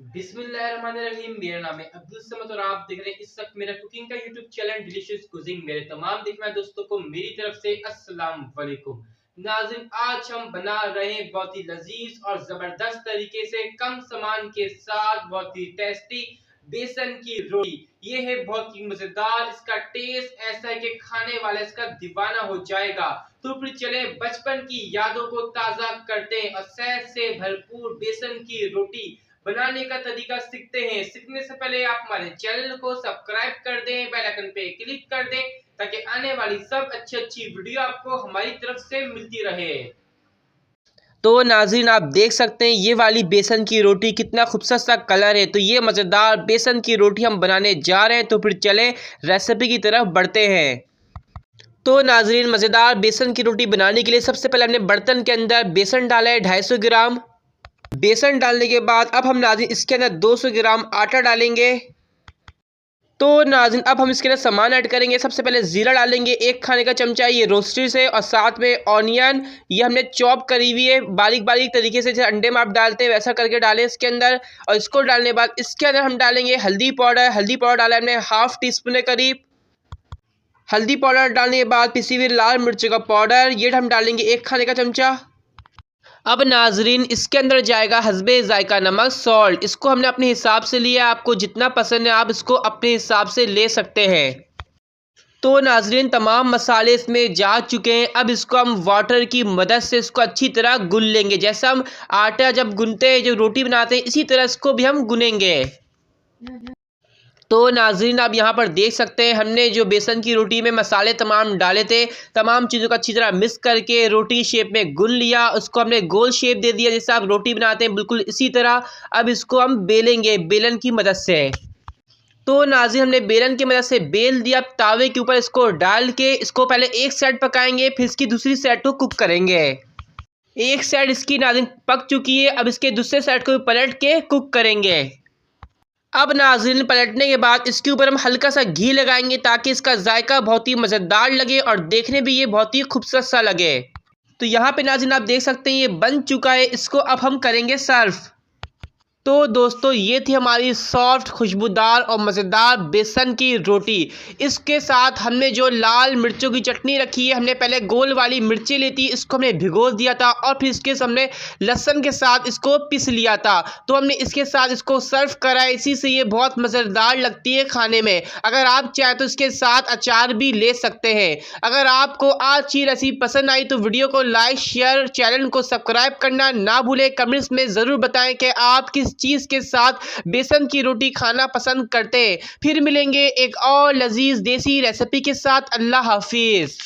बिस्मिल्लाहिर्रहमानिर्रहीम। मेरा नाम है अब्दुल समद और आप देख रहे हैं इस वक्त मेरा कुकिंग का यूट्यूब चैनल डिलीशियस कुकिंग। मेरे तमाम देखने वाले दोस्तों को मेरी तरफ से अस्सलाम वालेकुम। नाज़रीन, आज हम बना रहे हैं बहुत ही लजीज और जबरदस्त तरीके से कम सामान के साथ बहुत ही टेस्टी बेसन की रोटी। ये है बहुत ही मजेदार, इसका टेस्ट ऐसा है कि खाने वाला इसका दीवाना हो जाएगा। तो फिर चले बचपन की यादों को ताजा करते हैं और सेहत से भरपूर बेसन की रोटी बनाने का तरीका सीखते हैं। सीखने से पहले आप हमारे चैनल को सब्सक्राइब कर दें, बेल आइकन पे क्लिक कर दें ताकि आने वाली सब अच्छी वीडियो आपको हमारी तरफ से मिलती रहे। तो नाज़रीन, आप देख सकते हैं ये वाली बेसन की रोटी कितना खूबसूरत सा कलर है। तो ये मज़ेदार बेसन की रोटी हम बनाने जा रहे हैं। तो फिर चलें रेसिपी की तरफ बढ़ते हैं। तो नाज़रीन, मज़ेदार बेसन की रोटी बनाने के लिए सबसे पहले हमने बर्तन के अंदर बेसन डाला है 250 ग्राम। बेसन डालने के बाद अब हम नाज़रीन इसके अंदर 200 ग्राम आटा डालेंगे। तो नाज़रीन, अब हम इसके अंदर सामान ऐड करेंगे। सबसे पहले ज़ीरा डालेंगे 1 खाने का चमचा, ये रोस्टेड है, और साथ में ऑनियन ये हमने चॉप करी हुई है बारीक बारीक तरीके से, जैसे अंडे में आप डालते हैं वैसा करके डालें इसके अंदर। और इसको डालने के बाद इसके अंदर हम डालेंगे हल्दी पाउडर। हल्दी पाउडर डाला हमने ½ टी-स्पून के करीब। हल्दी पाउडर डालने के बाद पिसी हुई लाल मिर्च का पाउडर ये हम डालेंगे 1 खाने का चमचा। अब नाजरीन, इसके अंदर जाएगा हस्बे जायका नमक, सॉल्ट। इसको हमने अपने हिसाब से लिया, आपको जितना पसंद है आप इसको अपने हिसाब से ले सकते हैं। तो नाजरीन, तमाम मसाले इसमें जा चुके हैं। अब इसको हम वाटर की मदद से इसको अच्छी तरह गूंथ लेंगे। जैसा हम आटा जब गूंथते हैं, जो रोटी बनाते हैं, इसी तरह इसको भी हम गूनेंगे। तो नाज़रीन, आप यहाँ पर देख सकते हैं हमने जो बेसन की रोटी में मसाले तमाम डाले थे, तमाम चीज़ों को अच्छी तरह मिक्स करके रोटी शेप में गूंथ लिया। उसको हमने गोल शेप दे दिया, जैसे आप रोटी बनाते हैं बिल्कुल इसी तरह। अब इसको हम बेलेंगे बेलन की मदद से। तो नाज़रीन, हमने बेलन की मदद से बेल दिया। अब तावे के ऊपर इसको डाल के इसको पहले एक साइड पकाएंगे, फिर इसकी दूसरी साइड को कुक करेंगे। एक साइड इसकी नाज़रीन पक चुकी है, अब इसके दूसरे साइड को पलट के कुक करेंगे। अब नाज़रीन, पलटने के बाद इसके ऊपर हम हल्का सा घी लगाएंगे ताकि इसका जायका बहुत ही मज़ेदार लगे और देखने भी ये बहुत ही खूबसूरत सा लगे। तो यहाँ पे नाज़रीन आप देख सकते हैं ये बन चुका है। इसको अब हम करेंगे सर्व। तो दोस्तों, ये थी हमारी सॉफ्ट, खुशबूदार और मज़ेदार बेसन की रोटी। इसके साथ हमने जो लाल मिर्चों की चटनी रखी है, हमने पहले गोल वाली मिर्चें ली थी, इसको हमने भिगो दिया था और फिर इसके हमने लहसुन के साथ इसको पीस लिया था। तो हमने इसके साथ इसको सर्व करा है। इसी से ये बहुत मज़ेदार लगती है खाने में। अगर आप चाहें तो इसके साथ अचार भी ले सकते हैं। अगर आपको आज की रेसिपी पसंद आई तो वीडियो को लाइक, शेयर, चैनल को सब्सक्राइब करना ना भूलें। कमेंट्स में ज़रूर बताएं कि आप किस चीज़ के साथ बेसन की रोटी खाना पसंद करते हैं। फिर मिलेंगे एक और लजीज देसी रेसिपी के साथ। अल्लाह हाफिज़।